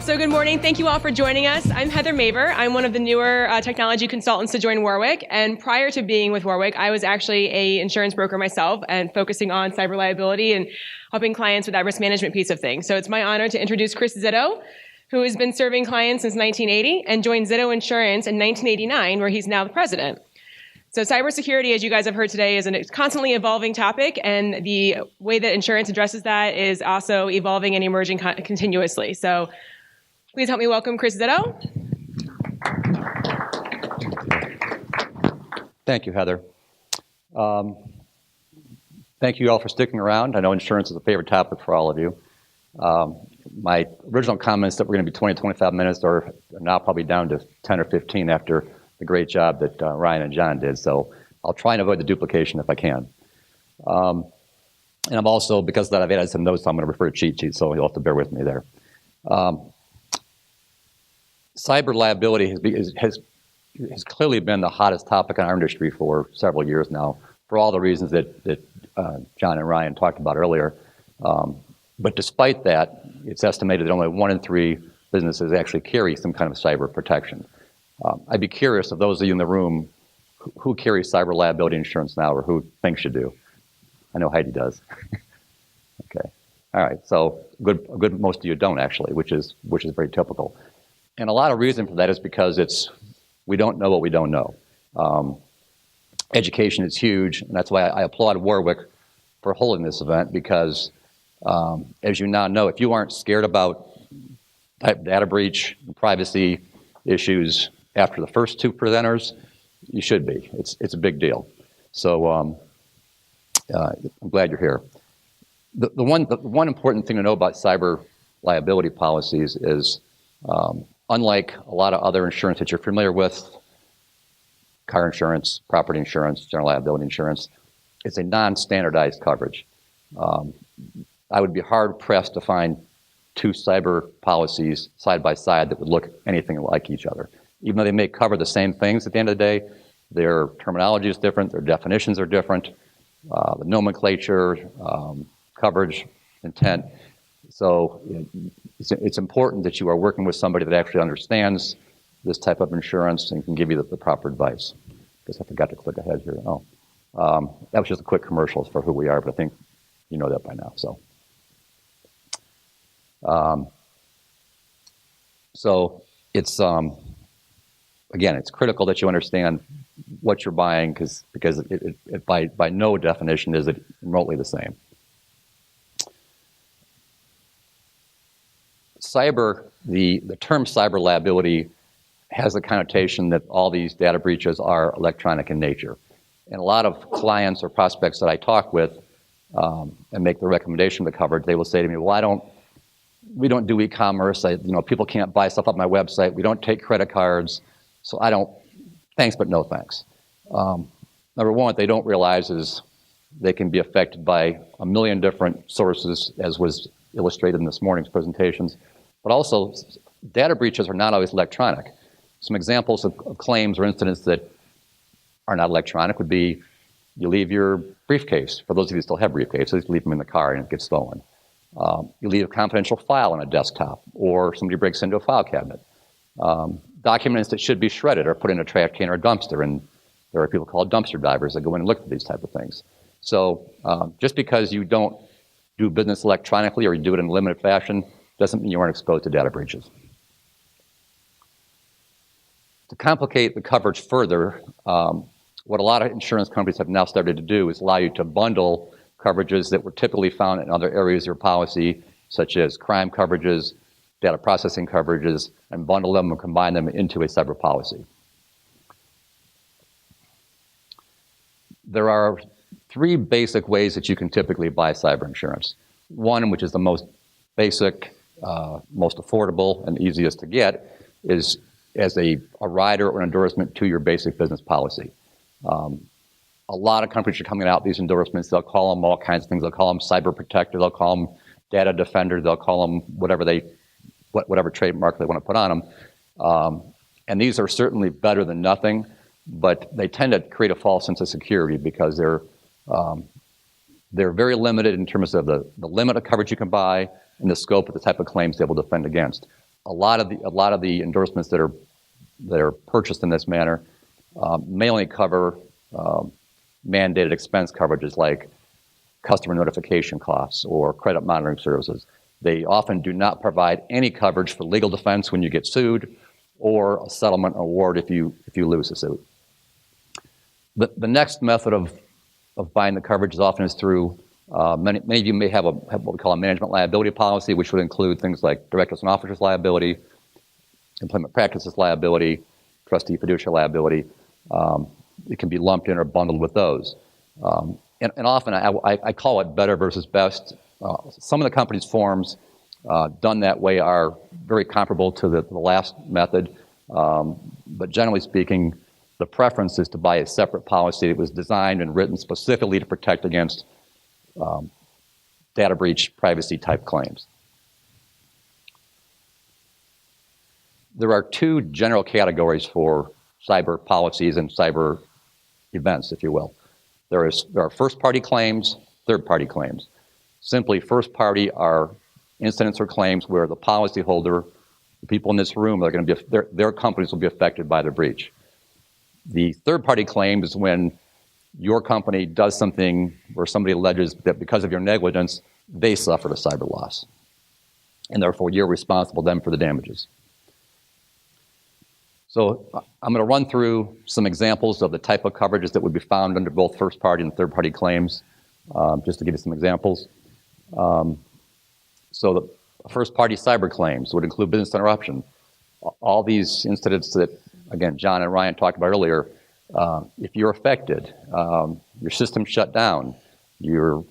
So good morning. Thank you all for joining us. I'm Heather Maver. I'm one of the newer technology consultants to join Warwick. And prior to being with Warwick, I was actually an insurance broker myself and focusing on cyber liability and helping clients with that risk management piece of things. So it's my honor to introduce Chris Zito, who has been serving clients since 1980 and joined Zito Insurance in 1989, where he's now the president. So cybersecurity, as you guys have heard today, is a constantly evolving topic, and the way that insurance addresses that is also evolving and emerging continuously. So please help me welcome Chris Zito. Thank you, Heather. Thank you all for sticking around. I know insurance is a favorite topic for all of you. My original comments that were going to be 20 to 25 minutes are now probably down to 10 or 15 after the great job that Ryan and John did. So I'll try and avoid the duplication if I can. And I'm also, because of that, I've added some notes, so I'm going to refer to cheat sheets, so you'll have to bear with me there. Cyber liability has clearly been the hottest topic in our industry for several years now, for all the reasons that John and Ryan talked about earlier. But despite that, it's estimated that only 1 in 3 businesses actually carry some kind of cyber protection. I'd be curious of those of you in the room who carry cyber liability insurance now, or who thinks you do. I know Heidi does. Okay, all right. So good. Most of you don't actually, which is very typical. And a lot of reason for that is because we don't know what we don't know. Education is huge, and that's why I applaud Warwick for holding this event, because as you now know, if you aren't scared about data breach and privacy issues after the first 2 presenters, you should be. It's a big deal. So I'm glad you're here. The one important thing to know about cyber liability policies is, unlike a lot of other insurance that you're familiar with, car insurance, property insurance, general liability insurance, it's a non-standardized coverage. I would be hard-pressed to find 2 cyber policies side by side that would look anything like each other. Even though they may cover the same things at the end of the day, their terminology is different, their definitions are different, the nomenclature, coverage, intent. So it's important that you are working with somebody that actually understands this type of insurance and can give you the proper advice. I guess I forgot to click ahead here. That was just a quick commercial for who we are, but I think you know that by now. So it's again, it's critical that you understand what you're buying, because it by no definition is it remotely the same. The term cyber liability has the connotation that all these data breaches are electronic in nature. And a lot of clients or prospects that I talk with and make the recommendation of the coverage, they will say to me, well, we don't do e-commerce. People can't buy stuff off my website. We don't take credit cards. So I don't, thanks, but no thanks. Number one, what they don't realize is they can be affected by a million different sources, as was illustrated in this morning's presentations. But also, data breaches are not always electronic. Some examples of claims or incidents that are not electronic would be, you leave your briefcase. For those of you who still have briefcases, leave them in the car and it gets stolen. You leave a confidential file on a desktop, or somebody breaks into a file cabinet. Documents that should be shredded are put in a trash can or a dumpster, and there are people called dumpster divers that go in and look for these type of things. So just because you don't do business electronically or you do it in a limited fashion doesn't mean you aren't exposed to data breaches. To complicate the coverage further, what a lot of insurance companies have now started to do is allow you to bundle coverages that were typically found in other areas of your policy, such as crime coverages, data processing coverages, and bundle them and combine them into a cyber policy. There are 3 basic ways that you can typically buy cyber insurance. One, which is the most basic, most affordable, and easiest to get, is as a rider or endorsement to your basic business policy. A lot of companies are coming out with these endorsements. They'll call them all kinds of things. They'll call them cyber protector. They'll call them data defender. They'll call them whatever trademark they want to put on them. And these are certainly better than nothing, but they tend to create a false sense of security because they're very limited in terms of the limit of coverage you can buy and the scope of the type of claims they will defend against. a lot of the endorsements that are purchased in this manner may only cover mandated expense coverages like customer notification costs or credit monitoring services. They often do not provide any coverage for legal defense when you get sued or a settlement award if you lose a suit. The next method of buying the coverage often is through, many of you may have what we call a management liability policy, which would include things like directors and officers liability, employment practices liability, trustee fiduciary liability. It can be lumped in or bundled with those. And often I call it better versus best. Some of the company's forms done that way are very comparable to the last method, but generally speaking, the preference is to buy a separate policy that was designed and written specifically to protect against data breach, privacy type claims. There are two general categories for cyber policies and cyber events, if you will. There are first-party claims, third-party claims. Simply, first-party are incidents or claims where the policyholder, the people in this room, are going to be their companies will be affected by the breach. The third-party claim is when your company does something where somebody alleges that because of your negligence, they suffered a cyber loss, and therefore you're responsible then for the damages. So I'm going to run through some examples of the type of coverages that would be found under both first-party and third-party claims, just to give you some examples. So the first-party cyber claims would include business interruption. All these incidents that, again, John and Ryan talked about earlier, if you're affected, your system shut down, you've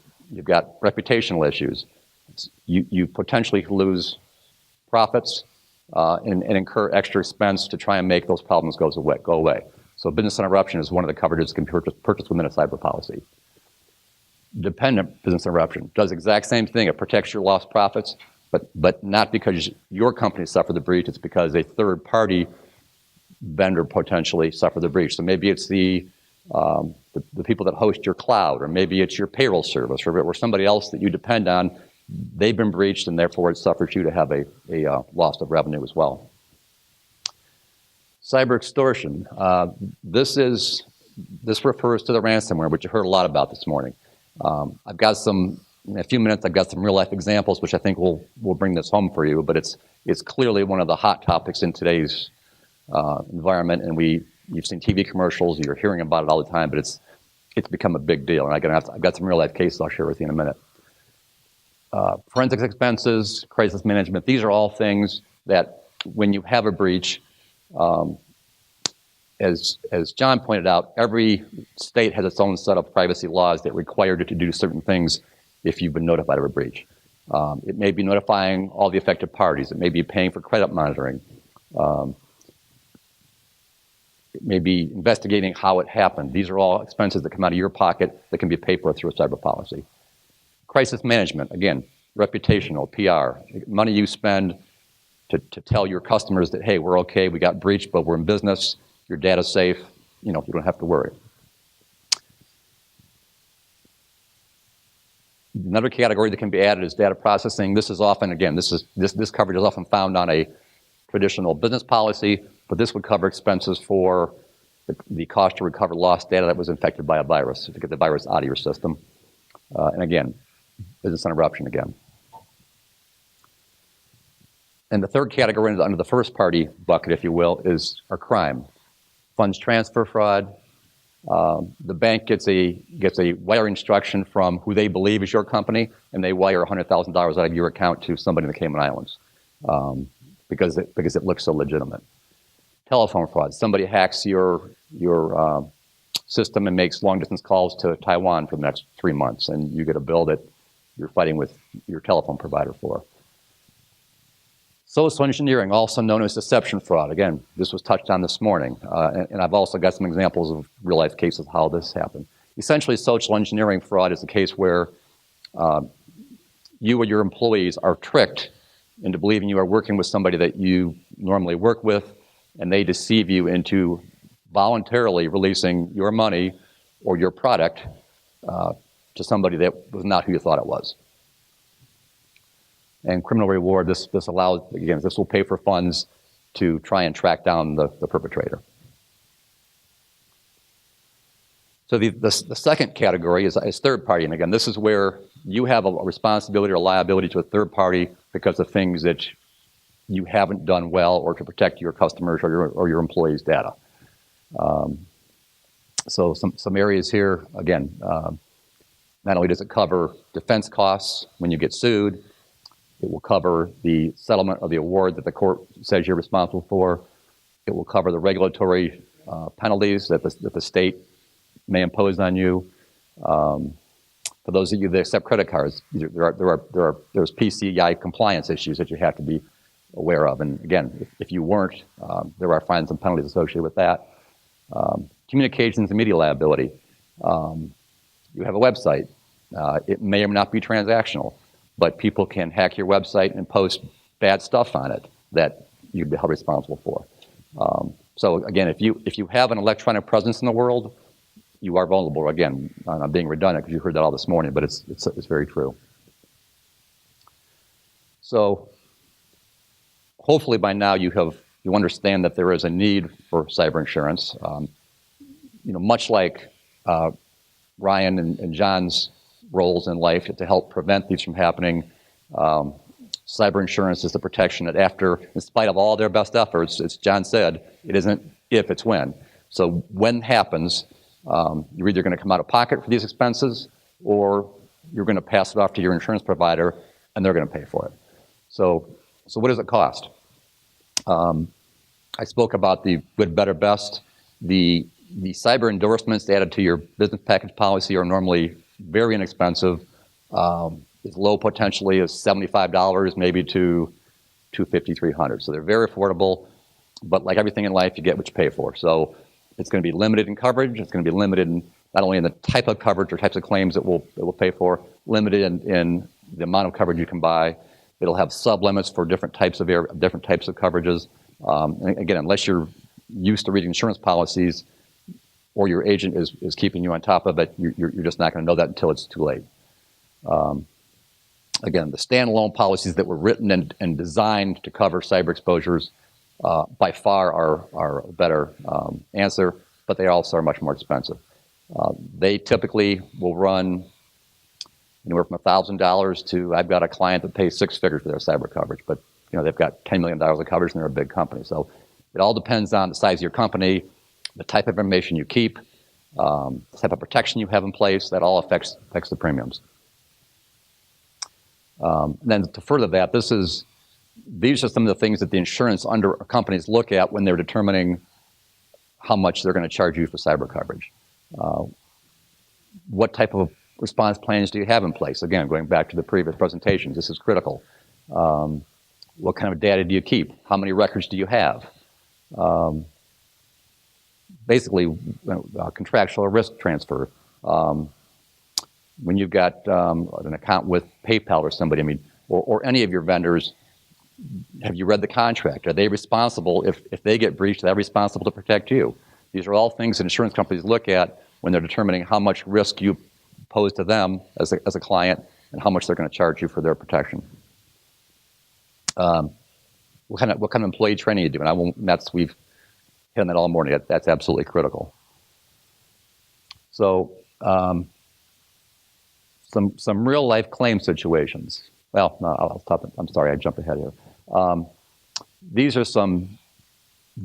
got reputational issues, you potentially lose profits and incur extra expense to try and make those problems go away. So business interruption is one of the coverages that can be purchased within a cyber policy. Dependent business interruption does the exact same thing. It protects your lost profits, but not because your company suffered the breach, it's because a third-party vendor potentially suffered the breach. So maybe it's the people that host your cloud, or maybe it's your payroll service, or somebody else that you depend on. They've been breached, and therefore it suffers you to have a loss of revenue as well. Cyber extortion. This refers to the ransomware, which you heard a lot about this morning. I've got in a few minutes, I've got some real-life examples, which I think will bring this home for you. But it's clearly one of the hot topics in today's environment, and you've seen TV commercials, you're hearing about it all the time, but it's become a big deal. And I've got some real-life cases I'll share with you in a minute. Forensics expenses, crisis management, these are all things that when you have a breach, as John pointed out, every state has its own set of privacy laws that require you to do certain things if you've been notified of a breach. It may be notifying all the affected parties. It may be paying for credit monitoring. It may be investigating how it happened. These are all expenses that come out of your pocket that can be paid for through a cyber policy. Crisis management, again, reputational, PR, money you spend to tell your customers that, hey, we're okay, we got breached, but we're in business, your data's safe, you don't have to worry. Another category that can be added is data processing. This is often, again, this coverage is often found on a traditional business policy, but this would cover expenses for the cost to recover lost data that was infected by a virus, to get the virus out of your system. And again, business interruption again. And the third category under the first party bucket, if you will, is our crime. Funds transfer fraud. The bank gets a wire instruction from who they believe is your company, and they wire $100,000 out of your account to somebody in the Cayman Islands because it looks so legitimate. Telephone fraud. Somebody hacks your system and makes long distance calls to Taiwan for the next 3 months, and you get a bill that you're fighting with your telephone provider for. Social engineering, also known as deception fraud. Again, this was touched on this morning, and I've also got some examples of real-life cases of how this happened. Essentially, social engineering fraud is a case where you or your employees are tricked into believing you are working with somebody that you normally work with, and they deceive you into voluntarily releasing your money or your product to somebody that was not who you thought it was. And criminal reward, this allows, again, this will pay for funds to try and track down the perpetrator. So the second category is third party. And again, this is where you have a responsibility or liability to a third party because of things that you haven't done well or to protect your customers or your employees' data. So some areas here, again, not only does it cover defense costs when you get sued, it will cover the settlement of the award that the court says you're responsible for. It will cover the regulatory penalties that the state may impose on you. For those of you that accept credit cards, there's PCI compliance issues that you have to be aware of. And again, if you weren't, there are fines and penalties associated with that. Communications and media liability. You have a website. It may or may not be transactional, but people can hack your website and post bad stuff on it that you'd be held responsible for. So again, if you have an electronic presence in the world, you are vulnerable. Again, I'm being redundant because you heard that all this morning, but it's very true. So hopefully by now you understand that there is a need for cyber insurance. Much like Ryan and John's roles in life to help prevent these from happening, cyber insurance is the protection that after, in spite of all their best efforts, as John said, it isn't if, it's when. So when it happens, you're either going to come out of pocket for these expenses or you're going to pass it off to your insurance provider and they're going to pay for it. So what does it cost? I spoke about the good, better, best. The cyber endorsements added to your business package policy are normally very inexpensive, as low potentially as $75, maybe to $250, $300. So they're very affordable, but like everything in life, you get what you pay for. So it's going to be limited in coverage. It's going to be limited in not only in the type of coverage or types of claims it will pay for, limited in the amount of coverage you can buy. It'll have sub-limits for different types of coverages. And again, unless you're used to reading insurance policies or your agent is keeping you on top of it, you're just not going to know that until it's too late. Again, the standalone policies that were written and designed to cover cyber exposures by far are a better answer, but they also are much more expensive. They typically will run anywhere from $1,000 to, I've got a client that pays six figures for their cyber coverage, but they've got $10 million of coverage and they're a big company. So it all depends on the size of your company, the type of information you keep, the type of protection you have in place. That all affects the premiums. Then to further that, these are some of the things that the insurance companies look at when they're determining how much they're going to charge you for cyber coverage. What type of response plans do you have in place? Again, going back to the previous presentations, this is critical. What kind of data do you keep? How many records do you have? Basically, contractual risk transfer. When you've got an account with PayPal or somebody, or any of your vendors, have you read the contract? Are they responsible, if they get breached, they're responsible to protect you? These are all things that insurance companies look at when they're determining how much risk you pose to them as a client and how much they're going to charge you for their protection. What kind of employee training you do? And we've hit on that all morning. That's absolutely critical. So some real life claim situations. Well, no, I'll stop it. I'm sorry, I jumped ahead here. These are some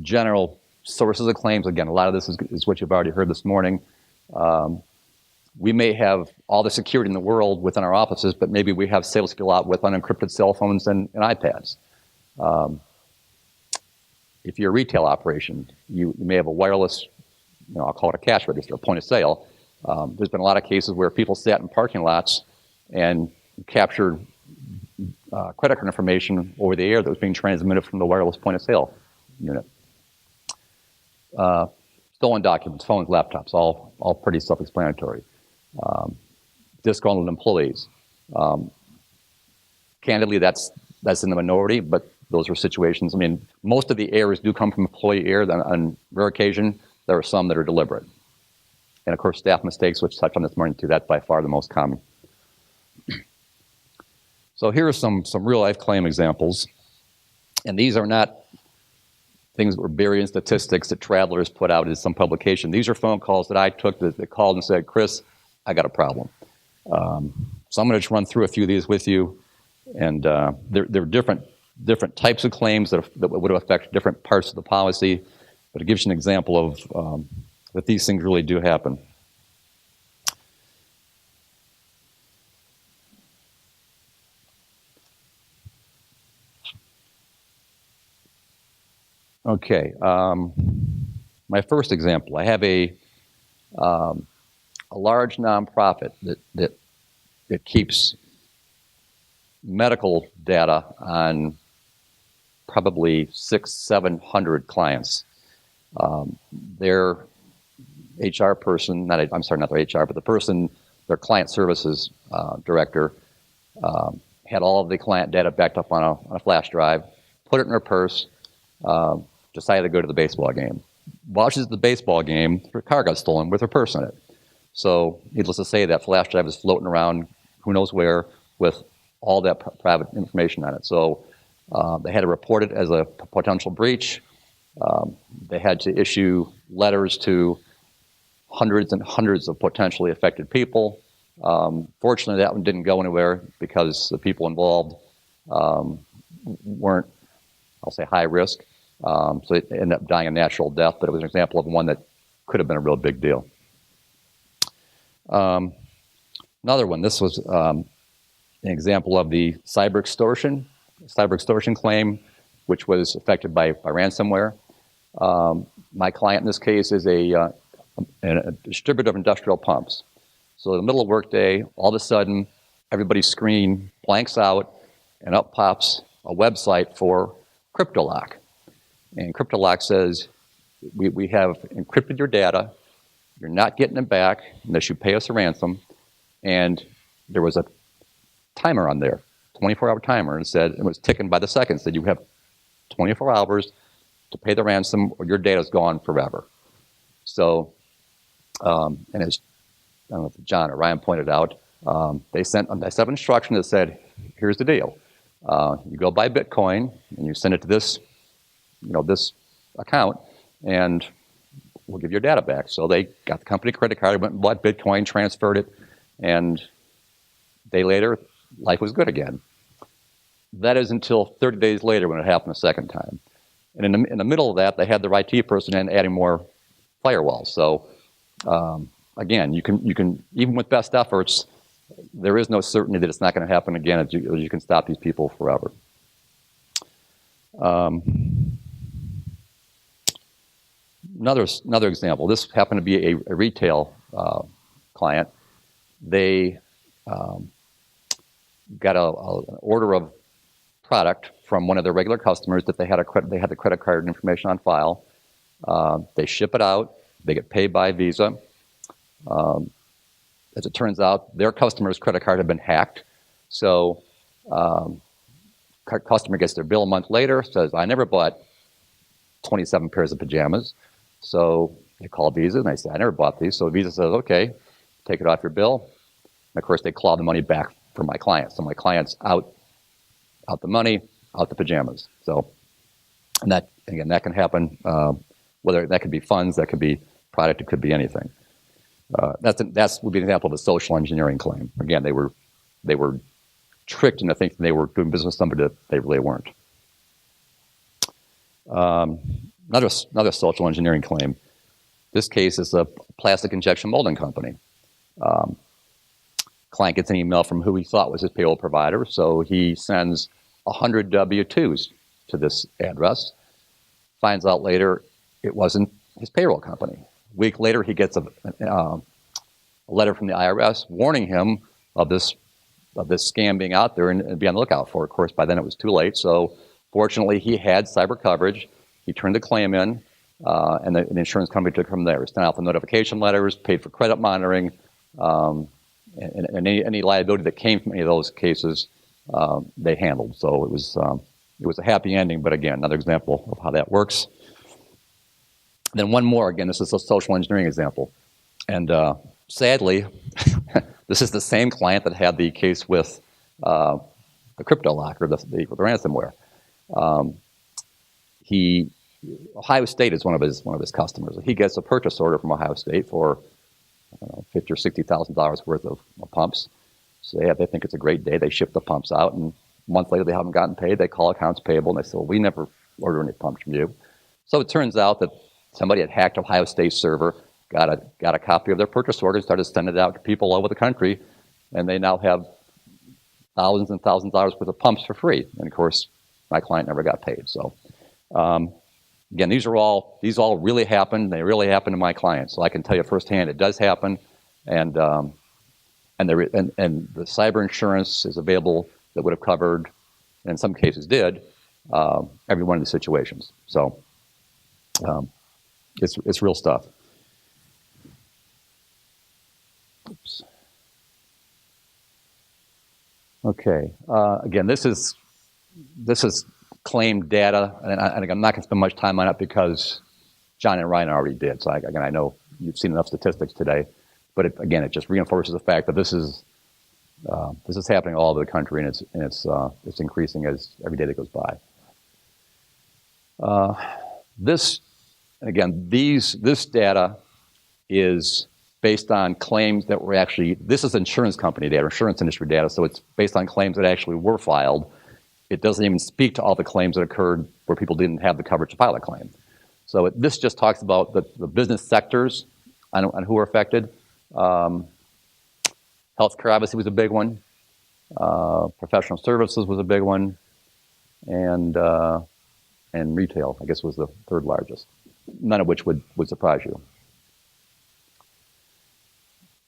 general sources of claims. Again, a lot of this is what you've already heard this morning. We may have all the security in the world within our offices, but maybe we have sales skill out with unencrypted cell phones and iPads. If you're a retail operation, you may have a wireless, I'll call it a cash register, a point of sale. There's been a lot of cases where people sat in parking lots and captured credit card information over the air that was being transmitted from the wireless point of sale unit. Stolen documents, phones, laptops, all pretty self-explanatory. Disgruntled employees. Candidly, that's in the minority, but those are situations. Most of the errors do come from employee error. On rare occasion, there are some that are deliberate. And of course, staff mistakes, which touched on this morning too, that's by far the most common. So here are some real-life claim examples. And these are not things that were buried in statistics that Travelers put out in some publication. These are phone calls that I took that called and said, Chris, I got a problem. So I'm going to just run through a few of these with you. And there are different types of claims that would affect different parts of the policy. But it gives you an example of that these things really do happen. Okay, my first example, I have a large nonprofit that keeps medical data on probably 600-700 clients. Their HR person, not their HR, but the person, their client services director, had all of the client data backed up on a flash drive, put it in her purse, decided to go to the baseball game. While she's at the baseball game, her car got stolen with her purse in it. So, needless to say, that flash drive is floating around who knows where with all that private information on it. So, they had to report it as a potential breach. They had to issue letters to hundreds and hundreds of potentially affected people. Fortunately, that one didn't go anywhere because the people involved weren't, I'll say, high risk. So it ended up dying a natural death, but it was an example of one that could have been a real big deal. Another one, this was an example of the cyber extortion claim, which was affected by ransomware. My client in this case is a distributor of industrial pumps. So in the middle of workday, all of a sudden, everybody's screen blanks out, and up pops a website for CryptoLock. And CryptoLock says, we have encrypted your data, you're not getting it back unless you pay us a ransom. And there was a timer on there, 24-hour timer, and said it was ticking by the second, said you have 24 hours to pay the ransom or your data's gone forever. So, and as I don't know if John or Ryan pointed out, they sent a set of instructions that said, here's the deal. You go buy Bitcoin and you send it to this account, and we'll give your data back. So they got the company credit card, went and bought Bitcoin, transferred it, and a day later, life was good again. That is until 30 days later when it happened a second time. And in the middle of that, they had their IT person in adding more firewalls. So again, you can even with best efforts, there is no certainty that it's not going to happen again as you can stop these people forever. Another example. This happened to be a retail client. They got an order of product from one of their regular customers that they had the credit card information on file. They ship it out. They get paid by Visa. As it turns out, their customer's credit card had been hacked. So customer gets their bill a month later, says, I never bought 27 pairs of pajamas. So they call Visa and they say, I never bought these. So Visa says, okay, take it off your bill. And of course, they claw the money back from my client. So my client's out the money, out the pajamas. So, and that can happen, whether that could be funds, that could be product, it could be anything. That would be an example of a social engineering claim. Again, they were tricked into thinking they were doing business with somebody that they really weren't. Another social engineering claim. This case is a plastic injection molding company. Client gets an email from who he thought was his payroll provider, so he sends 100 W-2s to this address. Finds out later it wasn't his payroll company. A week later, he gets a letter from the IRS warning him of this scam being out there and be on the lookout for it. Of course, by then it was too late. So fortunately, he had cyber coverage. He turned the claim in, and the insurance company took it from there. Sent out the notification letters, paid for credit monitoring, and any liability that came from any of those cases, they handled. So it was a happy ending. But again, another example of how that works. And then one more. Again, this is a social engineering example, and sadly, this is the same client that had the case with crypto locker, the ransomware. Ohio State is one of his customers. He gets a purchase order from Ohio State for $50,000 or $60,000 worth of pumps. So they think it's a great day. They ship the pumps out, and a month later they haven't gotten paid. They call accounts payable and they say, well, we never ordered any pumps from you. So it turns out that somebody had hacked Ohio State's server, got a copy of their purchase order, and started sending it out to people all over the country, and they now have thousands and thousands of dollars worth of pumps for free. And of course, my client never got paid. So again, these all really happened. They really happened to my clients. So I can tell you firsthand, it does happen, and the cyber insurance is available that would have covered, and in some cases did, every one of these situations. So it's real stuff. Oops. Okay. Again, this is claimed data, and I'm not going to spend much time on it because John and Ryan already did. So again, I know you've seen enough statistics today, but it just reinforces the fact that this is happening all over the country, and it's increasing as every day that goes by. This data is based on claims that were this is insurance company data, insurance industry data, so it's based on claims that actually were filed. It doesn't even speak to all the claims that occurred where people didn't have the coverage to file a claim. So this just talks about the business sectors on who are affected. Healthcare obviously was a big one. Professional services was a big one, and retail, I guess, was the third largest. None of which would surprise you.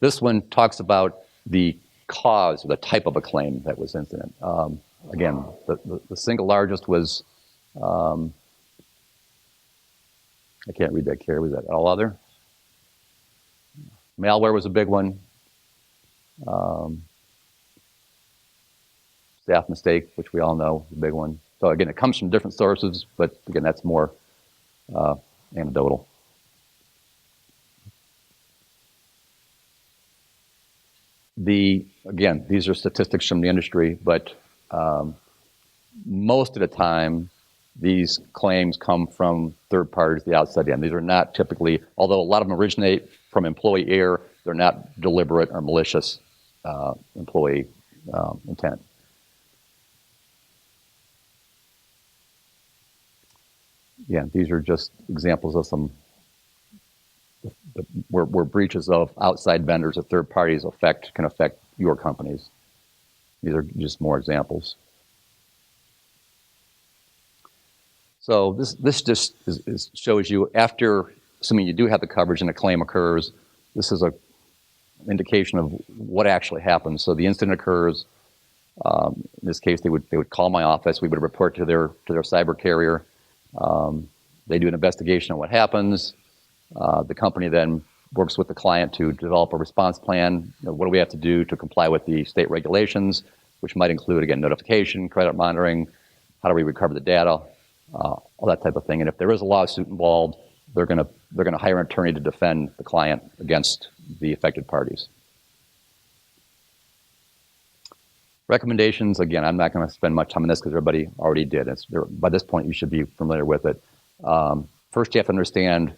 This one talks about the cause or the type of a claim that was incident. Again, the single largest was, I can't read that, Carrie, was that all other? Malware was a big one. Staff mistake, which we all know is a big one. So again, it comes from different sources, but again, that's more anecdotal. Again, these are statistics from the industry, but most of the time, these claims come from third parties, the outside in. These are not typically, although a lot of them originate from employee error, they're not deliberate or malicious employee intent. Yeah, these are just examples of some where breaches of outside vendors or third parties can affect your companies. These are just more examples. So this just shows you, after assuming you do have the coverage and a claim occurs, this is an indication of what actually happens. So the incident occurs. In this case, they would call my office. We would report to their cyber carrier. They do an investigation on what happens. The company then works with the client to develop a response plan. What do we have to do to comply with the state regulations, which might include, again, notification, credit monitoring, how do we recover the data, all that type of thing. And if there is a lawsuit involved, they're going to hire an attorney to defend the client against the affected parties. Recommendations, again, I'm not going to spend much time on this because everybody already did. By this point, you should be familiar with it. First, you have to understand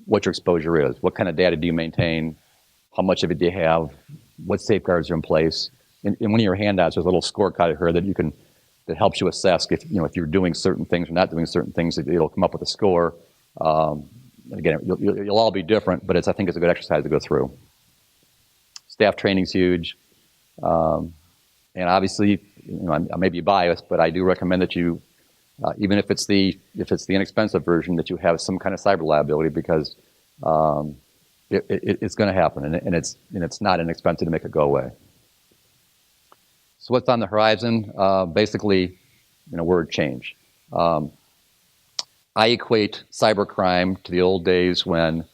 what your exposure is. What kind of data do you maintain? How much of it do you have? What safeguards are in place? In one of your handouts, there's a little scorecard here that helps you assess if you're doing certain things or not doing certain things. It'll come up with a score. Again, you'll all be different, but I think it's a good exercise to go through. Staff training's huge. And obviously, I may be biased, but I do recommend that you, even if it's the inexpensive version, that you have some kind of cyber liability, because it's going to happen, and it's not inexpensive to make it go away. So what's on the horizon? Basically, word change. I equate cybercrime to the old days when,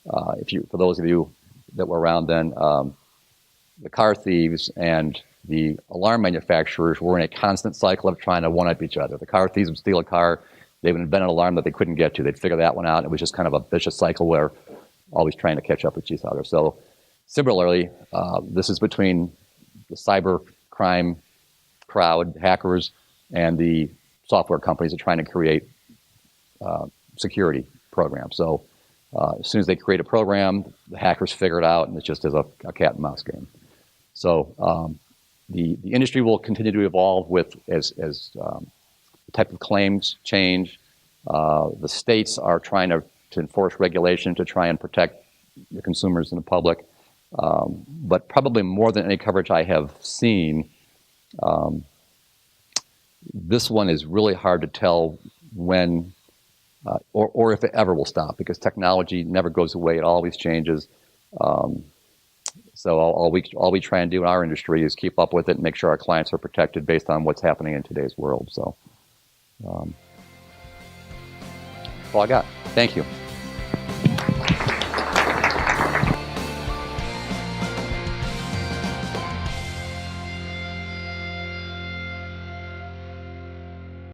for those of you that were around then, the car thieves and the alarm manufacturers were in a constant cycle of trying to one-up each other. The car thieves would steal a car. They would invent an alarm that they couldn't get to. They'd figure that one out. It was just kind of a vicious cycle where always trying to catch up with each other. So similarly, this is between the cyber crime crowd, hackers, and the software companies are trying to create security programs. So as soon as they create a program, the hackers figure it out, and it's just as a cat and mouse game. So the industry will continue to evolve as the type of claims change. The states are trying to enforce regulation to try and protect the consumers and the public. But probably more than any coverage I have seen, this one is really hard to tell when or if it ever will stop, because technology never goes away. It always changes. So all we try and do in our industry is keep up with it and make sure our clients are protected based on what's happening in today's world. So that's all I got. Thank you.